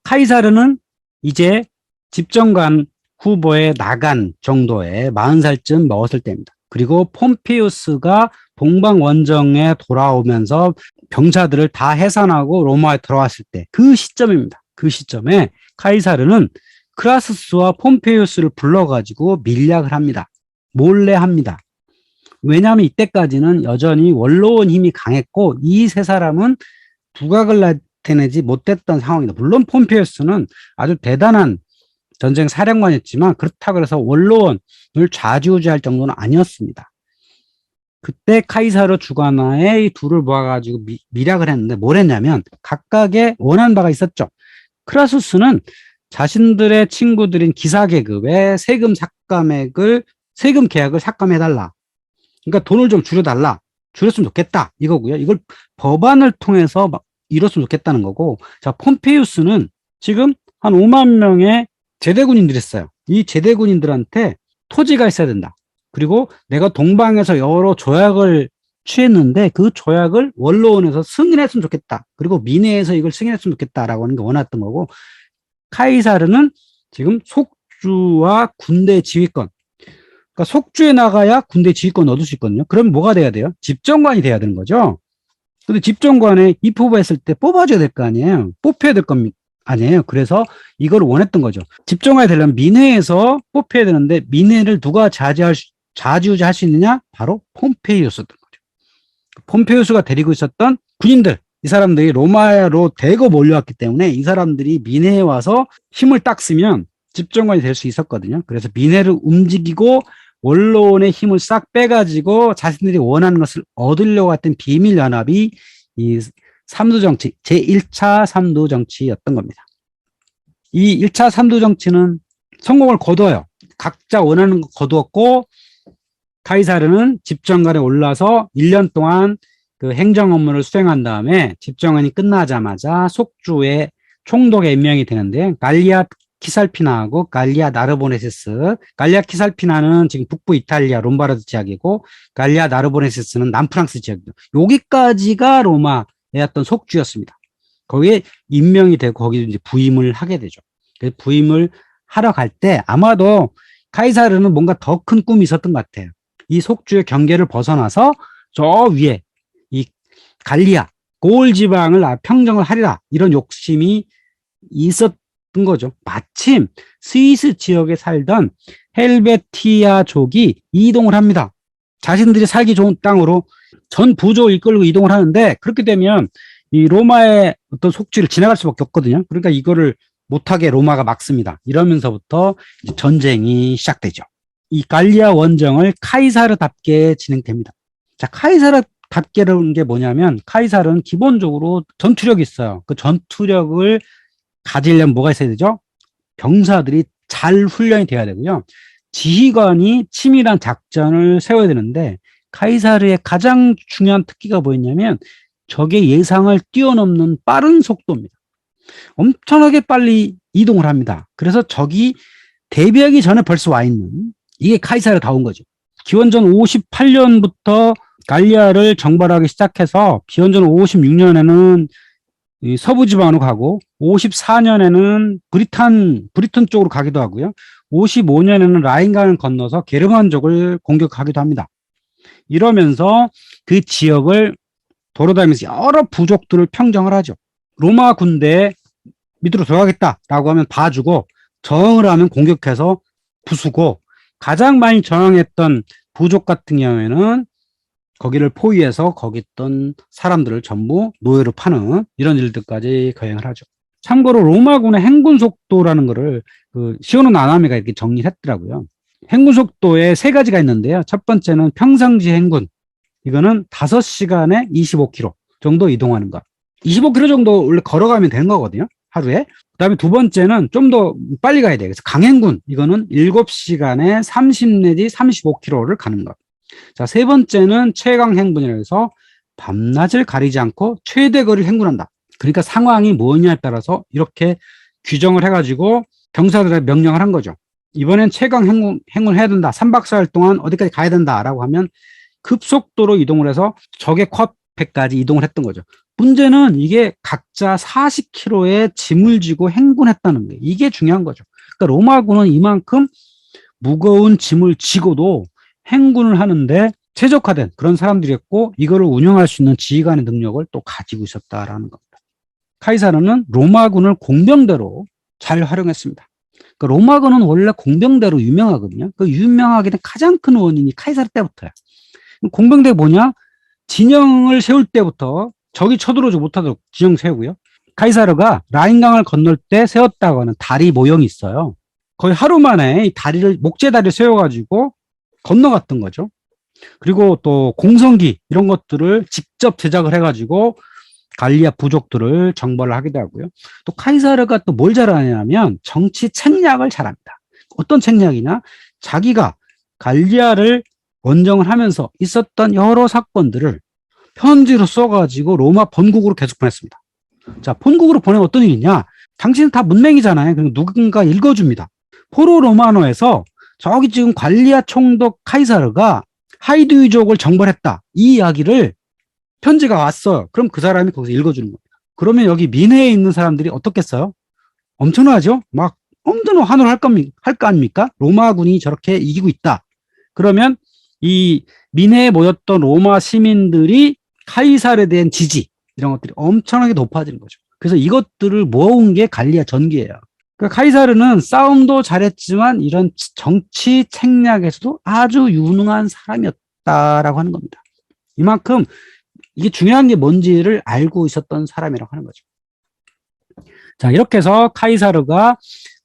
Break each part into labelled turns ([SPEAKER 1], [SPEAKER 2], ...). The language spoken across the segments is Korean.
[SPEAKER 1] 카이사르는 이제 집정관 후보에 나간 정도의 40살쯤 먹었을 때입니다. 그리고 폼페이우스가 동방 원정에 돌아오면서 병사들을 다 해산하고 로마에 들어왔을 때 그 시점입니다. 그 시점에 카이사르는 크라수스와 폼페이우스를 불러가지고 밀약을 합니다. 몰래 합니다. 왜냐하면 이때까지는 여전히 원로원 힘이 강했고 이 세 사람은 두각을 나타내지 못했던 상황이다. 물론 폼페이우스는 아주 대단한 전쟁 사령관이었지만 그렇다고 해서 원로원을 좌지우지할 정도는 아니었습니다. 그때 카이사르 주관하에 이 둘을 모아가지고 밀약을 했는데 뭘 했냐면 각각의 원하는 바가 있었죠. 크라수스는 자신들의 친구들인 기사계급의 세금 계약을 삭감해달라. 그러니까 돈을 좀 줄여달라. 줄였으면 좋겠다. 이거고요. 이걸 법안을 통해서 막 이뤘으면 좋겠다는 거고. 자, 폼페이우스는 지금 한 5만 명의 제대군인들이 있어요. 이 제대군인들한테 토지가 있어야 된다. 그리고 내가 동방에서 여러 조약을 취했는데 그 조약을 원로원에서 승인했으면 좋겠다. 그리고 민회에서 이걸 승인했으면 좋겠다라고 하는 게 원했던 거고, 카이사르는 지금 속주와 군대 지휘권, 그러니까 속주에 나가야 군대 지휘권 얻을 수 있거든요. 그럼 뭐가 돼야 돼요? 집정관이 돼야 되는 거죠. 근데 집정관에 입후보했을 때 뽑아줘야 될 거 아니에요. 뽑혀야 될 겁니다. 아니에요. 그래서 이걸 원했던 거죠. 집정관이 되려면 민회에서 뽑혀야 되는데 민회를 누가 좌지우지할 수 있느냐? 바로 폼페이우스였던 거죠. 폼페이우스가 데리고 있었던 군인들, 이 사람들이 로마로 대거 몰려왔기 때문에 이 사람들이 민회에 와서 힘을 딱 쓰면 집정관이 될 수 있었거든요. 그래서 민회를 움직이고 원로원의 힘을 싹 빼가지고 자신들이 원하는 것을 얻으려고 했던 비밀연합이 이 삼두정치, 제1차 삼두정치였던 겁니다. 이 1차 삼두정치는 성공을 거둬요. 각자 원하는 거 거두었고, 카이사르는 집정관에 올라서 1년 동안 그 행정 업무를 수행한 다음에 집정관이 끝나자마자 속주의 총독에 임명이 되는데, 갈리아 키살피나하고 갈리아 나르보네세스, 갈리아 키살피나는 지금 북부 이탈리아 롬바르드 지역이고 갈리아 나르보네세스는 남프랑스 지역이죠. 여기까지가 로마의 어떤 속주였습니다. 거기에 임명이 되고 거기에 이제 부임을 하게 되죠. 그래서 부임을 하러 갈 때 아마도 카이사르는 뭔가 더 큰 꿈이 있었던 것 같아요. 이 속주의 경계를 벗어나서 저 위에 이 갈리아, 고을 지방을 평정을 하리라, 이런 욕심이 있었던 거죠. 마침 스위스 지역에 살던 헬베티아족이 이동을 합니다. 자신들이 살기 좋은 땅으로 전 부족을 이끌고 이동을 하는데, 그렇게 되면 이 로마의 어떤 속지를 지나갈 수밖에 없거든요. 그러니까 이거를 못하게 로마가 막습니다. 이러면서부터 전쟁이 시작되죠. 이 갈리아 원정을 카이사르답게 진행됩니다. 자, 카이사르답게라는 게 뭐냐면, 카이사르는 기본적으로 전투력이 있어요. 그 전투력을 가지려면 뭐가 있어야 되죠? 병사들이 잘 훈련이 돼야 되고요. 지휘관이 치밀한 작전을 세워야 되는데, 카이사르의 가장 중요한 특기가 뭐였냐면 적의 예상을 뛰어넘는 빠른 속도입니다. 엄청나게 빨리 이동을 합니다. 그래서 적이 대비하기 전에 벌써 와 있는, 이게 카이사르다운 거죠. 기원전 58년부터 갈리아를 정벌하기 시작해서 기원전 56년에는 서부 지방으로 가고 54년에는 브리턴 쪽으로 가기도 하고요. 55년에는 라인강을 건너서 게르만족을 공격하기도 합니다. 이러면서 그 지역을 돌아다니면서 여러 부족들을 평정을 하죠. 로마 군대 밑으로 들어가겠다라고 하면 봐주고, 저항을 하면 공격해서 부수고, 가장 많이 저항했던 부족 같은 경우에는 거기를 포위해서 거기 있던 사람들을 전부 노예로 파는 이런 일들까지 거행을 하죠. 참고로 로마군의 행군 속도라는 거를 시오노 나나미가 이렇게 정리를 했더라고요. 행군 속도에 세 가지가 있는데요. 첫 번째는 평상시 행군. 이거는 5시간에 25km 정도 이동하는 것. 25km 정도 원래 걸어가면 되는 거거든요, 하루에. 그다음에 두 번째는 좀 더 빨리 가야 돼요. 그래서 강행군. 이거는 7시간에 30 내지 35km를 가는 것. 자, 세 번째는 최강행군이라고 해서 밤낮을 가리지 않고 최대 거리를 행군한다. 그러니까 상황이 뭐냐에 따라서 이렇게 규정을 해가지고 병사들의 명령을 한 거죠. 이번엔 최강 행군을 해야 된다. 3박 4일 동안 어디까지 가야 된다라고 하면 급속도로 이동을 해서 적의 코앞에까지 이동을 했던 거죠. 문제는 이게 각자 40kg의 짐을 지고 행군했다는 거예요. 이게 중요한 거죠. 그러니까 로마군은 이만큼 무거운 짐을 지고도 행군을 하는데 최적화된 그런 사람들이었고, 이거를 운영할 수 있는 지휘관의 능력을 또 가지고 있었다라는 겁니다. 카이사르는 로마군을 공병대로 잘 활용했습니다. 그러니까 로마군은 원래 공병대로 유명하거든요. 그 유명하게 된 가장 큰 원인이 카이사르 때부터예요. 공병대 뭐냐? 진영을 세울 때부터 적이 쳐들어오지 못하도록 진영 세우고요. 카이사르가 라인강을 건널 때 세웠다고 하는 다리 모형이 있어요. 거의 하루 만에 이 다리를, 목재다리를 세워가지고 건너갔던 거죠. 그리고 또 공성기 이런 것들을 직접 제작을 해가지고 갈리아 부족들을 정벌을 하기도 하고요. 또 카이사르가 또 뭘 잘하냐면 정치 책략을 잘합니다. 어떤 책략이냐? 자기가 갈리아를 원정을 하면서 있었던 여러 사건들을 편지로 써가지고 로마 본국으로 계속 보냈습니다. 자, 본국으로 보내면 어떤 일이 있냐? 당신은 다 문맹이잖아요. 그럼 누군가 읽어줍니다. 포로 로마노에서 저기 지금 갈리아 총독 카이사르가 하이드위족을 정벌했다. 이 이야기를 편지가 왔어요. 그럼 그 사람이 거기서 읽어주는 겁니다. 그러면 여기 민해에 있는 사람들이 어떻겠어요? 엄청나죠? 막 엄청난 환호를 할거 아닙니까? 로마군이 저렇게 이기고 있다. 그러면 이 민해에 모였던 로마 시민들이 카이사르에 대한 지지, 이런 것들이 엄청나게 높아지는 거죠. 그래서 이것들을 모은 게 갈리아 전기예요. 그러니까 카이사르는 싸움도 잘했지만 이런 정치 책략에서도 아주 유능한 사람이었다라고 하는 겁니다. 이만큼 이게 중요한 게 뭔지를 알고 있었던 사람이라고 하는 거죠. 자, 이렇게 해서 카이사르가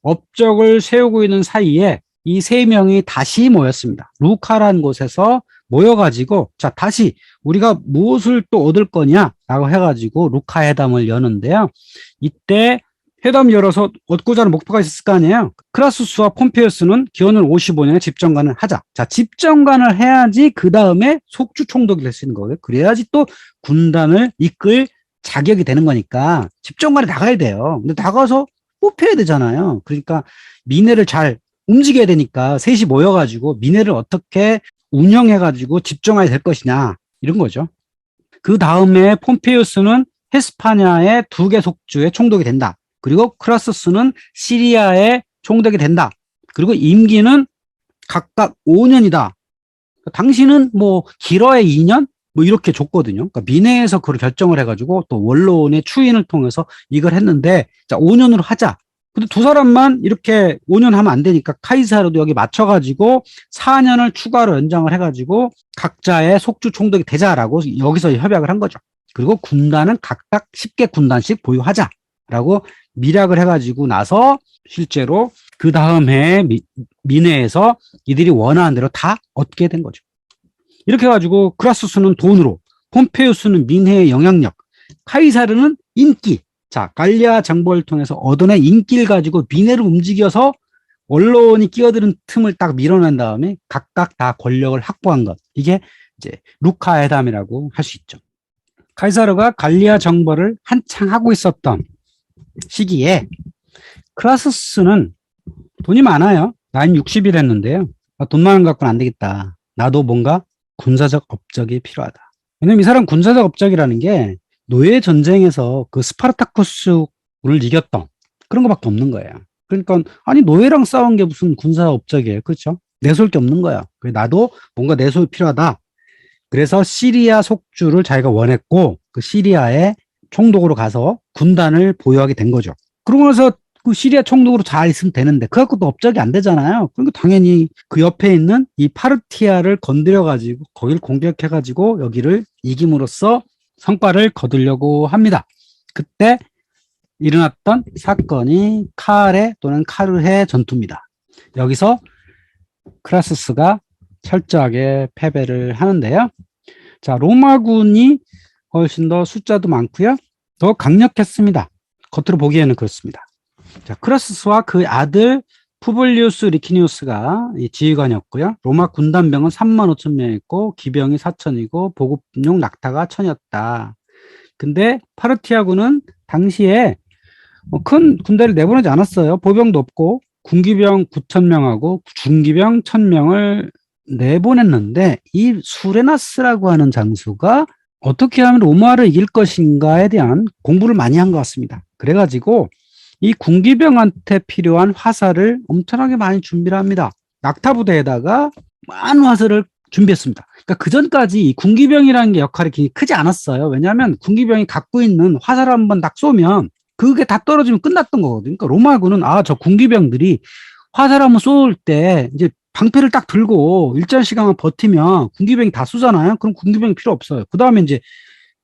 [SPEAKER 1] 업적을 세우고 있는 사이에 이 세 명이 다시 모였습니다. 루카라는 곳에서 모여가지고, 자, 다시 우리가 무엇을 또 얻을 거냐라고 해가지고 루카 회담을 여는데요. 이때 회담 열어서 얻고자 하는 목표가 있었을 거 아니에요. 크라수스와 폼페이우스는 기원을 55년에 집정관을 하자. 자, 집정관을 해야지 그 다음에 속주 총독이 될 수 있는 거예요. 그래야지 또 군단을 이끌 자격이 되는 거니까 집정관에 나가야 돼요. 근데 나가서 뽑혀야 되잖아요. 그러니까 민회를 잘 움직여야 되니까 셋이 모여가지고 민회를 어떻게 운영해가지고 집정관이 될 것이냐, 이런 거죠. 그 다음에 폼페이우스는 헤스파냐의 2개 속주의 총독이 된다. 그리고 크라수스는 시리아의 총독이 된다. 그리고 임기는 각각 5년이다. 당시는 뭐 길어야 2년? 뭐 이렇게 줬거든요. 그러니까 민회에서 그걸 결정을 해가지고 또 원로원의 추인을 통해서 이걸 했는데, 자, 5년으로 하자. 근데 두 사람만 이렇게 5년 하면 안 되니까 카이사르도 여기 맞춰가지고 4년을 추가로 연장을 해가지고 각자의 속주 총독이 되자라고 여기서 협약을 한 거죠. 그리고 군단은 각각 10개 군단씩 보유하자라고 밀약을 해가지고 나서 실제로 그 다음 해에 민회에서 이들이 원하는 대로 다 얻게 된 거죠. 이렇게 해가지고 크라수스는 돈으로, 폼페이우스는 민회의 영향력, 카이사르는 인기. 자, 갈리아 정벌을 통해서 얻어낸 인기를 가지고 민회를 움직여서 언론이 끼어드는 틈을 딱 밀어낸 다음에 각각 다 권력을 확보한 것. 이게 이제 루카 회담이라고 할 수 있죠. 카이사르가 갈리아 정벌을 한창 하고 있었던 시기에 크라수스는 돈이 많아요. 나이 60이 됐는데요. 돈 많은 거 갖고는 안 되겠다. 나도 뭔가 군사적 업적이 필요하다. 왜냐면 이 사람 군사적 업적이라는 게 노예 전쟁에서 그 스파르타쿠스를 이겼던 그런 거밖에 없는 거예요. 그러니까 아니 노예랑 싸운 게 무슨 군사 업적이에요. 그렇죠? 내세울 게 없는 거야. 나도 뭔가 내세울 필요하다. 그래서 시리아 속주를 자기가 원했고 그 시리아의 총독으로 가서 군단을 보유하게 된 거죠. 그러고 나서 그 시리아 총독으로 잘 있으면 되는데 그 갖고도 업적이 안 되잖아요. 그러니까 당연히 그 옆에 있는 이 파르티아를 건드려가지고 거기를 공격해가지고 여기를 이김으로써 성과를 거두려고 합니다. 그때 일어났던 사건이 카레 또는 카르헤 전투입니다. 여기서 크라수스가 철저하게 패배를 하는데요. 자, 로마군이 훨씬 더 숫자도 많고요. 더 강력했습니다. 겉으로 보기에는 그렇습니다. 자, 크라수스와 그 아들 푸블리우스 리키니우스가 지휘관이었고요. 로마 군단병은 35,000명이었고 기병이 4,000이고 보급용 낙타가 1,000이었다. 근데 파르티아군은 당시에 큰 군대를 내보내지 않았어요. 보병도 없고 군기병 9,000명하고 중기병 1,000명을 내보냈는데 이 수레나스라고 하는 장수가 어떻게 하면 로마를 이길 것인가에 대한 공부를 많이 한 것 같습니다. 그래가지고 이 군기병한테 필요한 화살을 엄청나게 많이 준비를 합니다. 낙타 부대에다가 많은 화살을 준비했습니다. 그러니까 그 전까지 이 군기병이라는 게 역할이 크지 않았어요. 왜냐하면 군기병이 갖고 있는 화살을 한번 딱 쏘면 그게 다 떨어지면 끝났던 거거든요. 그러니까 로마군은 저 군기병들이 화살 한번 쏠 때 이제 방패를 딱 들고 일정 시간만 버티면 군기병이 다 쏘잖아요. 그럼 군기병이 필요 없어요. 그 다음에 이제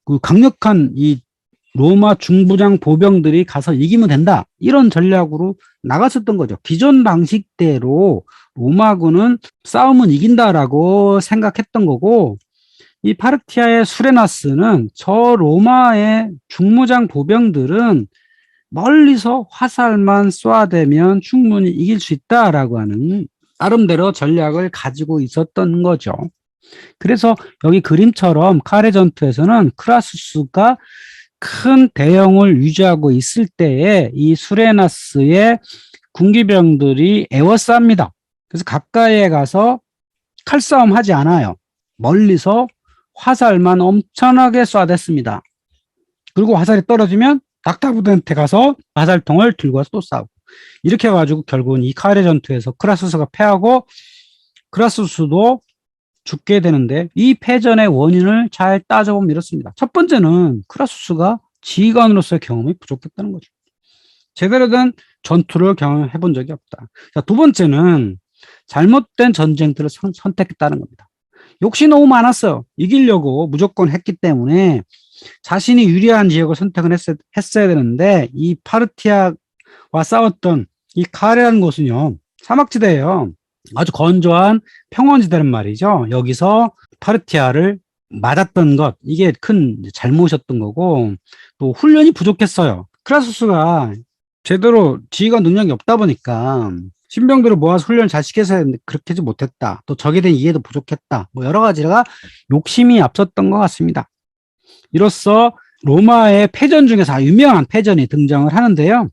[SPEAKER 1] 그 강력한 이 로마 중부장 보병들이 가서 이기면 된다. 이런 전략으로 나갔었던 거죠. 기존 방식대로 로마군은 싸움은 이긴다라고 생각했던 거고, 이 파르티아의 수레나스는 저 로마의 중무장 보병들은 멀리서 화살만 쏘아대면 충분히 이길 수 있다라고 하는 나름대로 전략을 가지고 있었던 거죠. 그래서 여기 그림처럼 카레 전투에서는 크라수스가 큰 대형을 유지하고 있을 때에 이 수레나스의 군기병들이 에워쌉니다. 그래서 가까이에 가서 칼싸움 하지 않아요. 멀리서 화살만 엄청나게 쏴댔습니다. 그리고 화살이 떨어지면 낙타부대한테 가서 화살통을 들고 와서 또 싸우고, 이렇게 해가지고 결국은 이 카레 전투에서 크라수스가 패하고 크라수스도 죽게 되는데, 이 패전의 원인을 잘 따져보면 이렇습니다. 첫 번째는 크라수스가 지휘관으로서의 경험이 부족했다는 거죠. 제대로 된 전투를 경험해 본 적이 없다. 자, 두 번째는 잘못된 전쟁들을 선택했다는 겁니다. 욕심이 너무 많았어요. 이기려고 무조건 했기 때문에 자신이 유리한 지역을 선택을 했어야 되는데, 이 파르티아와 싸웠던 이 카레라는 곳은요, 사막지대예요. 아주 건조한 평원지대란 말이죠. 여기서 파르티아를 맞았던 것, 이게 큰 잘못이었던 거고, 또 훈련이 부족했어요. 크라수스가 제대로 지휘관 능력이 없다 보니까 신병들을 모아서 훈련을 잘 시켜서 했는데 그렇게 하지 못했다. 또 적에 대한 이해도 부족했다. 뭐 여러 가지가 욕심이 앞섰던 것 같습니다. 이로써 로마의 패전 중에서 유명한 패전이 등장을 하는데요.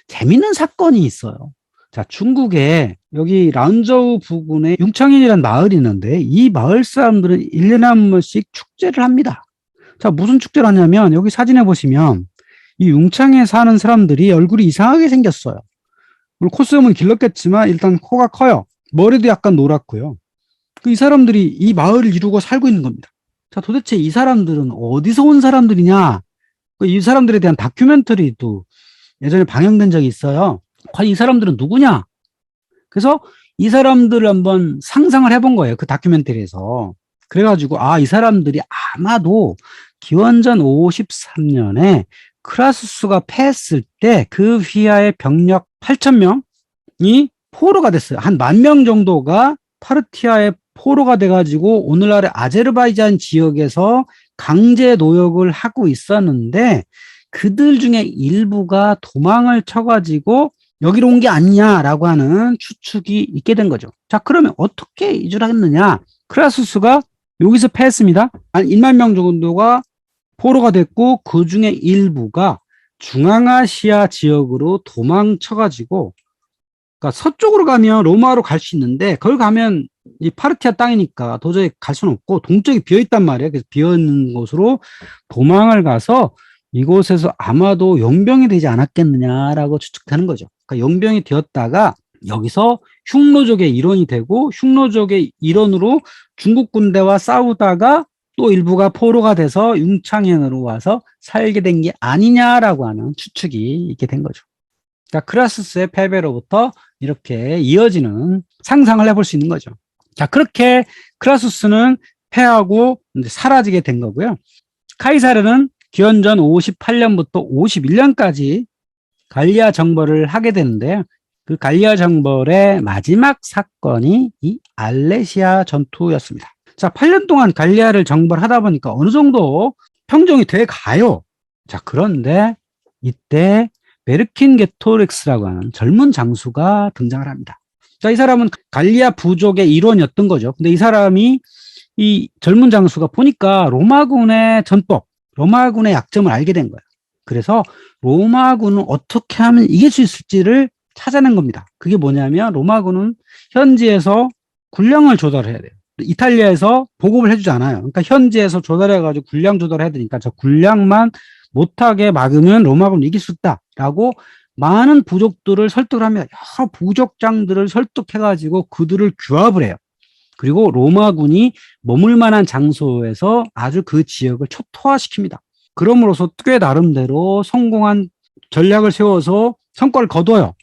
[SPEAKER 1] 재밌는 사건이 있어요. 자, 중국에 여기 란저우 부근에 융창인이라는 마을이 있는데, 이 마을 사람들은 1년에 한 번씩 축제를 합니다. 자, 무슨 축제를 하냐면 여기 사진에 보시면 이 융창에 사는 사람들이 얼굴이 이상하게 생겼어요. 물론 콧수염은 길렀겠지만 일단 코가 커요. 머리도 약간 노랗고요. 이 사람들이 이 마을을 이루고 살고 있는 겁니다. 자, 도대체 이 사람들은 어디서 온 사람들이냐? 이 사람들에 대한 다큐멘터리도 예전에 방영된 적이 있어요. 과연 이 사람들은 누구냐? 그래서 이 사람들을 한번 상상을 해본 거예요. 그 다큐멘터리에서. 그래가지고 이 사람들이 아마도 기원전 53년에 크라수스가 패했을 때 그 휘하의 병력 8,000명이 포로가 됐어요. 한 10,000명 정도가 파르티아의 포로가 돼가지고 오늘날의 아제르바이잔 지역에서 강제 노역을 하고 있었는데, 그들 중에 일부가 도망을 쳐가지고 여기로 온 게 아니냐라고 하는 추측이 있게 된 거죠. 자, 그러면 어떻게 이주를 하겠느냐? 크라수스가 여기서 패했습니다. 한 1만 명 정도가 포로가 됐고, 그 중에 일부가 중앙아시아 지역으로 도망쳐가지고, 그러니까 서쪽으로 가면 로마로 갈 수 있는데, 거기 가면 이 파르티아 땅이니까 도저히 갈 수는 없고, 동쪽이 비어있단 말이에요. 그래서 비어있는 곳으로 도망을 가서 이곳에서 아마도 용병이 되지 않았겠느냐라고 추측하는 거죠. 그러니까 용병이 되었다가 여기서 흉노족의 일원이 되고, 흉노족의 일원으로 중국 군대와 싸우다가 또 일부가 포로가 돼서 융창현으로 와서 살게 된 게 아니냐라고 하는 추측이 있게 된 거죠. 그러니까 크라수스의 패배로부터 이렇게 이어지는 상상을 해볼 수 있는 거죠. 자, 그렇게 크라수스는 패하고 이제 사라지게 된 거고요. 카이사르는 기원전 58년부터 51년까지 갈리아 정벌을 하게 되는데요. 그 갈리아 정벌의 마지막 사건이 이 알레시아 전투였습니다. 자, 8년 동안 갈리아를 정벌하다 보니까 어느 정도 평정이 돼 가요. 자, 그런데 이때 베르킨게토릭스라고 하는 젊은 장수가 등장을 합니다. 자, 이 사람은 갈리아 부족의 일원이었던 거죠. 근데 이 사람이, 이 젊은 장수가 보니까 로마군의 전법, 로마군의 약점을 알게 된 거예요. 그래서 로마군은 어떻게 하면 이길 수 있을지를 찾아낸 겁니다. 그게 뭐냐면 로마군은 현지에서 군량을 조달해야 돼요. 이탈리아에서 보급을 해주지 않아요. 그러니까 현지에서 조달해가지고 군량 조달을 해야 되니까 저 군량만 못하게 막으면 로마군이 이길 수 있다라고 많은 부족들을 설득을 합니다. 여러 부족장들을 설득해가지고 그들을 규합을 해요. 그리고 로마군이 머물 만한 장소에서 아주 그 지역을 초토화시킵니다. 그럼으로써 꽤 나름대로 성공한 전략을 세워서 성과를 거둬요.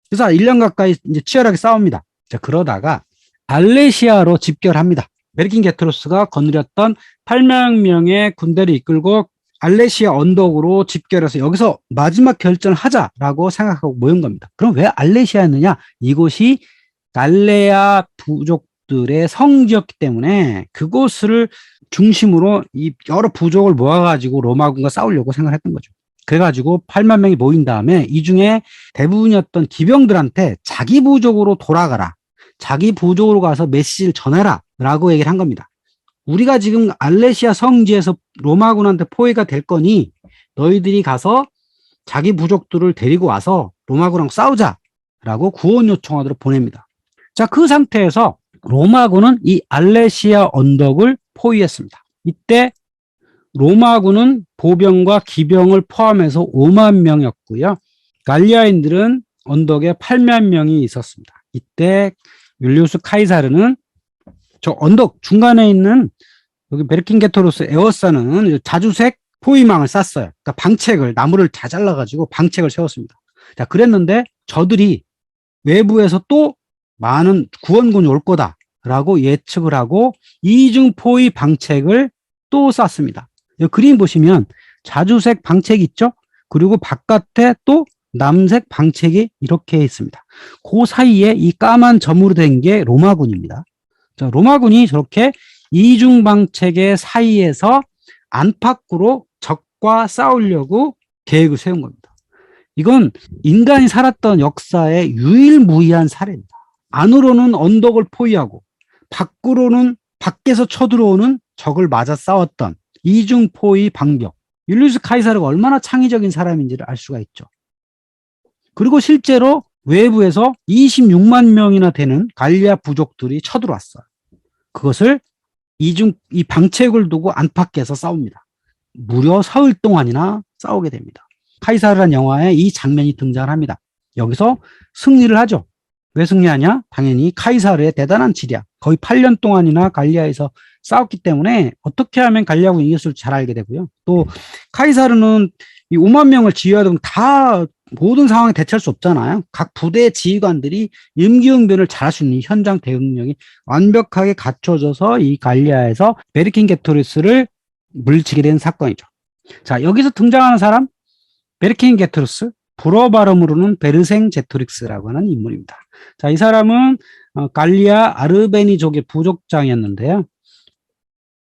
[SPEAKER 1] 그래서 1년 가까이 이제 치열하게 싸웁니다. 자, 그러다가 알레시아로 집결합니다. 베르킨게토루스가 거느렸던 8만 명의 군대를 이끌고 알레시아 언덕으로 집결해서 여기서 마지막 결전을 하자라고 생각하고 모인 겁니다. 그럼 왜 알레시아였느냐? 이곳이 갈레아 부족들의 성지였기 때문에 그곳을 중심으로 이 여러 부족을 모아가지고 로마군과 싸우려고 생각했던 거죠. 그래가지고 8만 명이 모인 다음에 이 중에 대부분이었던 기병들한테 자기 부족으로 돌아가라. 자기 부족으로 가서 메시지를 전해라. 라고 얘기를 한 겁니다. 우리가 지금 알레시아 성지에서 로마군한테 포위가 될 거니 너희들이 가서 자기 부족들을 데리고 와서 로마군하고 싸우자라고 구원 요청하도록 보냅니다. 자, 그 상태에서 로마군은 이 알레시아 언덕을 포위했습니다. 이때 로마군은 보병과 기병을 포함해서 5만 명이었고요. 갈리아인들은 언덕에 8만 명이 있었습니다. 이때 율리우스 카이사르는 저 언덕 중간에 있는 여기 베르킨게토루스 에워사는 자주색 포위망을 쌌어요. 그러니까 방책을 나무를 다 잘라가지고 방책을 세웠습니다. 자, 그랬는데 저들이 외부에서 또 많은 구원군이 올 거다라고 예측을 하고 이중 포위 방책을 또 쌌습니다. 이 그림 보시면 자주색 방책이 있죠? 그리고 바깥에 또 남색 방책이 이렇게 있습니다. 그 사이에 이 까만 점으로 된 게 로마군입니다. 자, 로마군이 저렇게 이중 방책의 사이에서 안팎으로 적과 싸우려고 계획을 세운 겁니다. 이건 인간이 살았던 역사의 유일무이한 사례입니다. 안으로는 언덕을 포위하고 밖으로는 밖에서 쳐들어오는 적을 맞아 싸웠던 이중 포위 방벽. 율리우스 카이사르가 얼마나 창의적인 사람인지를 알 수가 있죠. 그리고 실제로 외부에서 26만 명이나 되는 갈리아 부족들이 쳐들어왔어요. 그것을 이 방책을 두고 안팎에서 싸웁니다. 무려 사흘 동안이나 싸우게 됩니다. 카이사르란 영화에 이 장면이 등장합니다. 여기서 승리를 하죠. 왜 승리하냐? 당연히 카이사르의 대단한 지략. 거의 8년 동안이나 갈리아에서 싸웠기 때문에 어떻게 하면 갈리아군이 이겼을지 잘 알게 되고요. 또 카이사르는 이 5만 명을 지휘하다 보면 다 모든 상황에 대처할 수 없잖아요. 각 부대 지휘관들이 임기응변을 잘할 수 있는 현장 대응 능력이 완벽하게 갖춰져서 이 갈리아에서 베르킨게토루스를 물리치게 된 사건이죠. 자, 여기서 등장하는 사람 베르킨게토루스, 불어 발음으로는 베르생제토릭스라고 하는 인물입니다. 자, 이 사람은 갈리아 아르베니족의 부족장이었는데요.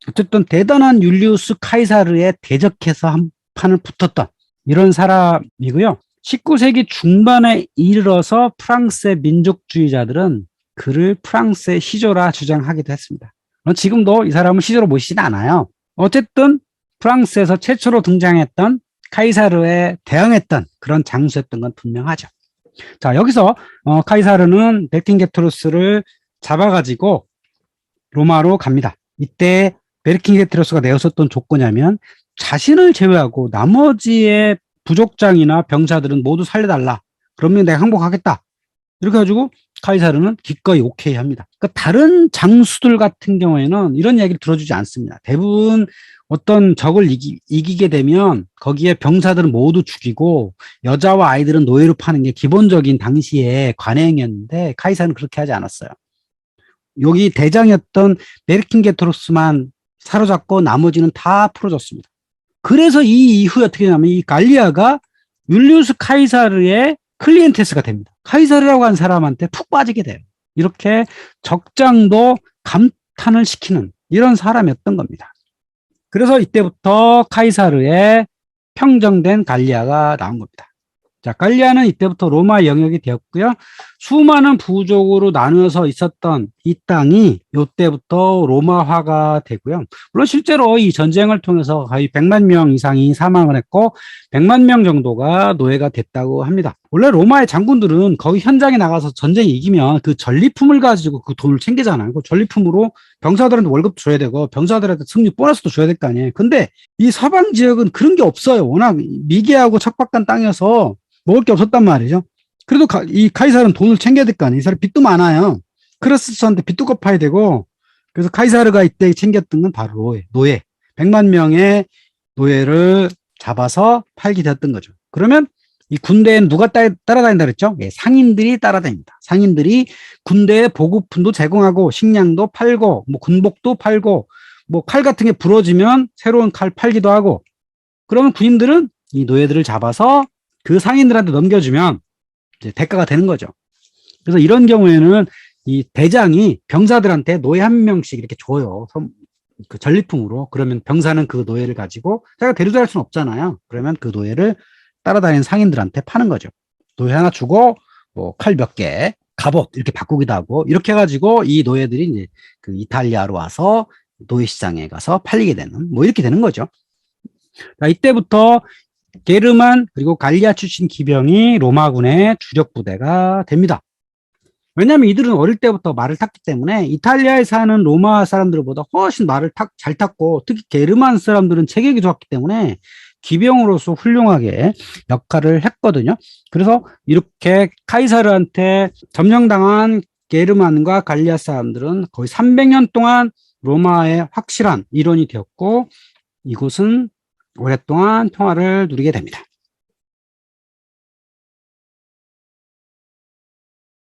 [SPEAKER 1] 어쨌든 대단한 율리우스 카이사르에 대적해서 한 판을 붙었던 이런 사람이고요. 19세기 중반에 이르러서 프랑스의 민족주의자들은 그를 프랑스의 시조라 주장하기도 했습니다. 지금도 이 사람은 시조로 모시진 않아요. 어쨌든 프랑스에서 최초로 등장했던 카이사르에 대항했던 그런 장수였던 건 분명하죠. 자, 여기서 카이사르는 베르킨게토루스를 잡아가지고 로마로 갑니다. 이때 베르킨게토루스가 내었었던 조건이냐면 자신을 제외하고 나머지의 부족장이나 병사들은 모두 살려달라. 그러면 내가 항복하겠다. 이렇게 해가지고 카이사르는 기꺼이 오케이 합니다. 그러니까 다른 장수들 같은 경우에는 이런 얘기를 들어주지 않습니다. 대부분 어떤 적을 이기게 되면 거기에 병사들은 모두 죽이고 여자와 아이들은 노예로 파는 게 기본적인 당시의 관행이었는데 카이사르는 그렇게 하지 않았어요. 여기 대장이었던 베르킨게토루스만 사로잡고 나머지는 다 풀어줬습니다. 그래서 이 이후에 어떻게 되냐면 이 갈리아가 율리우스 카이사르의 클리엔테스가 됩니다. 카이사르라고 하는 사람한테 푹 빠지게 돼요. 이렇게 적장도 감탄을 시키는 이런 사람이었던 겁니다. 그래서 이때부터 카이사르의 평정된 갈리아가 나온 겁니다. 자, 갈리아는 이때부터 로마 영역이 되었고요. 수많은 부족으로 나누어서 있었던 이 땅이 이때부터 로마화가 되고요. 물론 실제로 이 전쟁을 통해서 거의 100만 명 이상이 사망을 했고 100만 명 정도가 노예가 됐다고 합니다. 원래 로마의 장군들은 거기 현장에 나가서 전쟁이 이기면 그 전리품을 가지고 그 돈을 챙기잖아요. 그 전리품으로 병사들한테 월급도 줘야 되고 병사들한테 승리 보너스도 줘야 될 거 아니에요. 근데 이 서방 지역은 그런 게 없어요. 워낙 미개하고 척박한 땅이어서 먹을 게 없었단 말이죠. 그래도 이 카이사르는 돈을 챙겨야 될 거 아니에요. 이 사람 빚도 많아요. 크레스스한테 빚도 갚아야 되고, 그래서 카이사르가 이때 챙겼던 건 바로 노예. 100만 명의 노예를 잡아서 팔게 되었던 거죠. 그러면 이 군대에는 누가 따라다닌다 그랬죠? 예, 상인들이 따라다닙니다. 상인들이 군대에 보급품도 제공하고, 식량도 팔고, 뭐 군복도 팔고, 뭐 칼 같은 게 부러지면 새로운 칼 팔기도 하고, 그러면 군인들은 이 노예들을 잡아서 그 상인들한테 넘겨주면 이제 대가가 되는 거죠. 그래서 이런 경우에는 이 대장이 병사들한테 노예 한 명씩 이렇게 줘요. 그 전리품으로. 그러면 병사는 그 노예를 가지고 자기가 대리도 수는 없잖아요. 그러면 그 노예를 따라다니는 상인들한테 파는 거죠. 노예 하나 주고 뭐 칼 몇 개, 갑옷 이렇게 바꾸기도 하고 이렇게 해가지고 이 노예들이 이제 그 이탈리아로 와서 노예 시장에 가서 팔리게 되는 뭐 이렇게 되는 거죠. 자, 이때부터 게르만 그리고 갈리아 출신 기병이 로마군의 주력 부대가 됩니다. 왜냐하면 이들은 어릴 때부터 말을 탔기 때문에 이탈리아에 사는 로마 사람들보다 훨씬 말을 잘 탔고 특히 게르만 사람들은 체격이 좋았기 때문에 기병으로서 훌륭하게 역할을 했거든요. 그래서 이렇게 카이사르한테 점령당한 게르만과 갈리아 사람들은 거의 300년 동안 로마의 확실한 일원이 되었고 이곳은 오랫동안 평화를 누리게 됩니다.